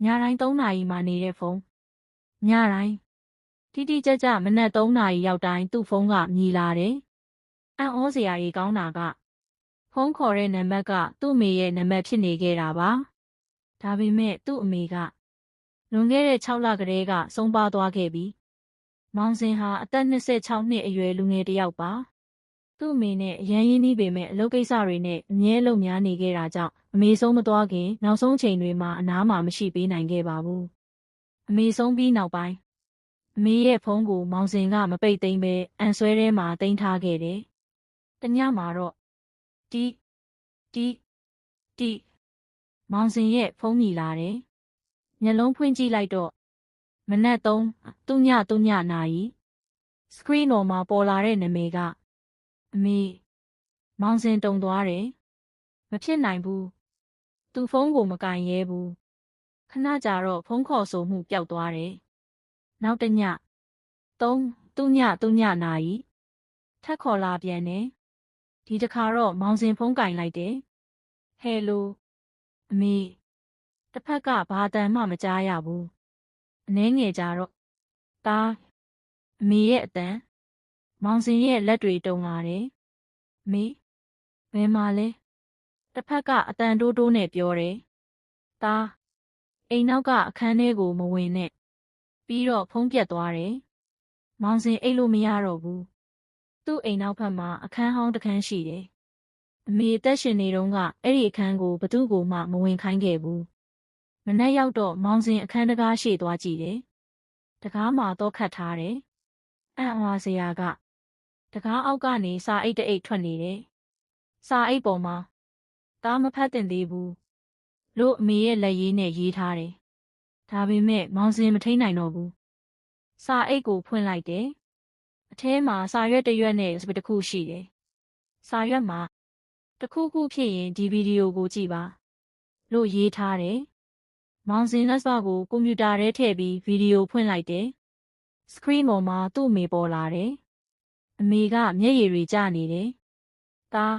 ညတိုင်း3 နာရီမှနေတဲ့ဖုန်းညတိုင်းတိတိကျကျမနက်3 နာရီရောက်တိုင်းသူ့ဖုန်းကမြည်လာတယ်။အံ့ဩစရာကြီးကောင်းတာကဖုန်းခေါ်တဲ့နံပါတ်ကသူ့အမေရဲ့နံပါတ်ဖြစ်နေခဲ့တာပါ။ဒါပေမဲ့သူ့အမေကလွန်ခဲ့တဲ့6 လကတည်းကဆုံးပါးသွားခဲ့ပြီ။မောင်စင်ဟာအသက်26 နှစ်အရွယ်လူငယ်တစ်ယောက်ပါ။သူ့အမေနဲ့အရန်ရင်းနှီးပေမဲ့အလုပ်ကိစ္စတွေနဲ့အမြဲအလုပ်များနေခဲ့တာကြောင့်အမေဆုံးမသွားခင်နောက်ဆုံးချိန်တွေမှာအနားမှာမရှိပေးနိုင်ခဲ့ပါဘူး။အမေဆုံးပြီးနောက်ပိုင်းအမေရဲ့ဖုန်းကိုမောင်စင်ကမပိတ်သိမ်းပဲအန်ဆွဲထဲမှာသိမ်းထားခဲ့တယ်။တညမှာတော့တီမောင်စင်ရဲ့ဖုန်းမြည်လာတယ်။မျက်လုံးဖွင့်ကြည့်လိုက်တော့မနက်3:00နာရီစကရီးပေါ်မှာပေါ်လာတဲ့နာမည်ကအမေမောင်စင်တုန်သွားတယ်။မဖြစ်နိုင်ဘူး။သူဖုန်းကိုမကင်ရဲဘူး။ခဏကြာတော့ဖုန်းခေါ်ဆိုမှုပျောက်သွားတယ်။နောက်တည3:00နာရီထပ်ခေါ်လာပြန်တယ်။ဒီတခါတော့မောင်စင်ဖုန်းကင်လိုက်တယ်။ဟယ်လိုအမေတစ်ဖက်ကဘာအတန်မှမကြားရဘူး။အနည်းငယ်ကြာတော့သားအမေရဲ့အတန်မောင်စင်ရဲ့လက်တွေတုန်လာတယ်။မေဘယ်မှာလဲတစ်ဖက်ကအတန်တိုးနဲ့ပြောတယ်။သားအိမ်နောက်ကအခန်းထဲကိုမဝင်နဲ့ပြီးတော့ဖုန်းပြတ်သွားတယ်။မောင်စင်အိတ်လို့မရတော့ဘူး။သူ့အိမ်နောက်ဘက်မှာအခန်းဟောင်းတစ်ခန်းရှိတယ်။အမေအသက်ရှင်နေတုန်းကအဲ့ဒီအခန်းကိုဘသူ့ကိုမှမဝင်ခိုင်းခဲ့ဘူး။မနက်ရောက်တော့မောင်စင်အခန်းတကားရှေ့သွားကြည့်တယ်။တကားမှာတော့ခတ်ထားတယ်။အံ့ဩစရာကတကားအောက်ကနေစာအိတ်တစ်အိတ်ထွက်နေတယ်။စာအိတ်ပေါ်မှာသားမဖတ်တင်သေးဘူးလို့အမေရဲ့လက်ရေးနဲ့ရေးထားတယ်။ဒါပေမဲ့မောင်စင်မထိန်နိုင်တော့ဘူး။စာအိတ်ကိုဖွင့်လိုက်တယ်။အထဲမှာစာရွက်တစ်ရွက်နဲ့စပစ်တစ်ခုရှိတယ်။စာရွက်မှာတစ်ခုခုဖြစ်ရင်ဒီဗီဒီယိုကိုကြည့်ပါလို့ရေးထားတယ်။မောင်စင်လက်စွပ်ကိုကွန်ပျူတာထဲထည့်ပြီးဗီဒီယိုဖွင့်လိုက်တယ်။စကရီးပေါ်မှာသူ့အမေပေါ်လာတယ်။အမေကမျက်ရည်တွေကျနေတယ်။သား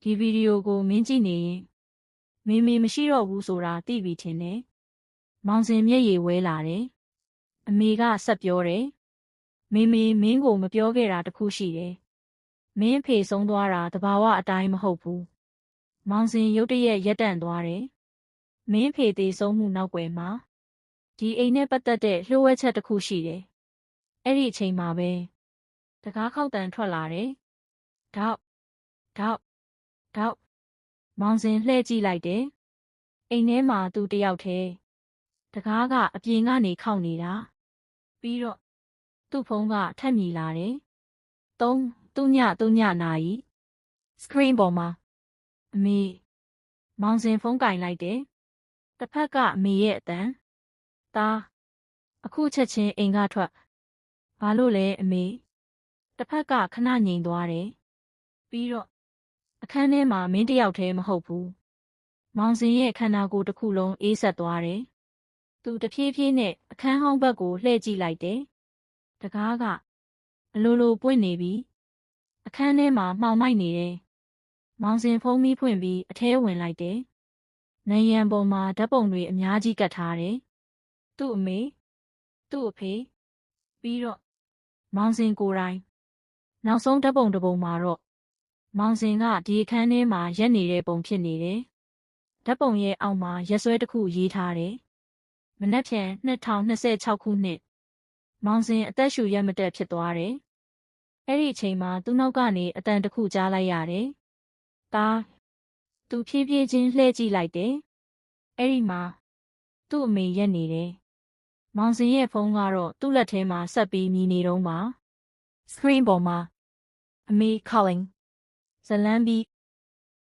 ဒီဗီဒီယိုကိုမင်းကြည့်နေရင်မေမရှိတော့ဘူးဆိုတာသိပြီထင်တယ်။မောင်စင်မျက်ရည်ဝဲလာတယ်။အမေကဆက်ပြောတယ်။မင်းကိုမပြောခဲ့တာတခုရှိတယ်။မင်းဖေဆုံးသွားတာတဘာဝအတိုင်းမဟုတ်ဘူး။မောင်စင်ရုတ်တရက်ရပ်တန့်သွားတယ်။မင်းဖေသေးဆုံးမှုနောက်ွယ်မှာဒီအိမ်နဲ့ပတ်သက်တဲ့လျှို့ဝှက်ချက်တစ်ခုရှိတယ်။အဲ့ဒီအချိန်မှာပဲတကားခောက်တန်ထွက်လာတယ်။ဒေါက်မောင်စင်လှည့်ကြည့်လိုက်တယ်။အိမ်ထဲမှာသူတယောက်တည်းတကားကအပြင်ကနေခောက်နေတာပြီးတော့သူ့ဖုန်းကထပ်မြည်လာတယ်။3:00နာရီစကရီးပေါ်မှာအမေမောင်စင်ဖုန်းကင်လိုက်တယ်။တစ်ဖက်ကအမေရဲ့အတန်သားအခုချက်ချင်းအိမ်ကထွက်ဘာလို့လဲအမေတစ်ဖက်ကခဏငြိမ်သွားတယ်။ပြီးတော့အခန်းထဲမှာမင်းတယောက်တည်းမဟုတ်ဘူး။မောင်စင်ရဲ့ခန္ဓာကိုယ်တစ်ခုလုံးအေးဆက်သွားတယ်။သူတဖြည်းဖြည်းနဲ့အခန်းဟောင်းဘက်ကိုလှည့်ကြည့်လိုက်တယ်။တကားကအလိုပွင့်နေပြီ။အခန်းထဲမှာမှောင်မိုက်နေတယ်။မောင်စင်ဖုန်းမီးဖွင့်ပြီးအထဲဝင်လိုက်တယ်။နံရံပေါ်မှာဓာတ်ပုံတွေအများကြီးကပ်ထားတယ်။သူ့အမေသူ့အဖေပြီးတော့မောင်စင်ကိုယ်တိုင်နောက်ဆုံးဓာတ်ပုံတစ်ပုံမှာတော့မောင်စင်ကဒီအခန်းထဲမှာရက်နေတဲ့ပုံဖြစ်နေတယ်။ဓာတ်ပုံရဲ့အောက်မှာရက်စွဲတစ်ခုရေးထားတယ်။မနက်ဖြန်2026ခုနှစ်မောင်စင်အသက်ရှူရက်မတက်ဖြစ်သွားတယ်။အဲ့ဒီအချိန်မှာသူ့နောက်ကနေအတန်တစ်ခုကြားလိုက်ရတယ်။သားသူဖြည်းဖြည်းချင်းလှည့်ကြည့်လိုက်တယ်။အဲ့ဒီမှာသူ့အမေရက်နေတယ်။မောင်စင်ရဲ့ဖုန်းကတော့သူ့လက်ထဲမှာဆက်ပြီးမြည်နေတော့မှစကရီးပေါ်မှာအမေ calling ဇလန်းပြီး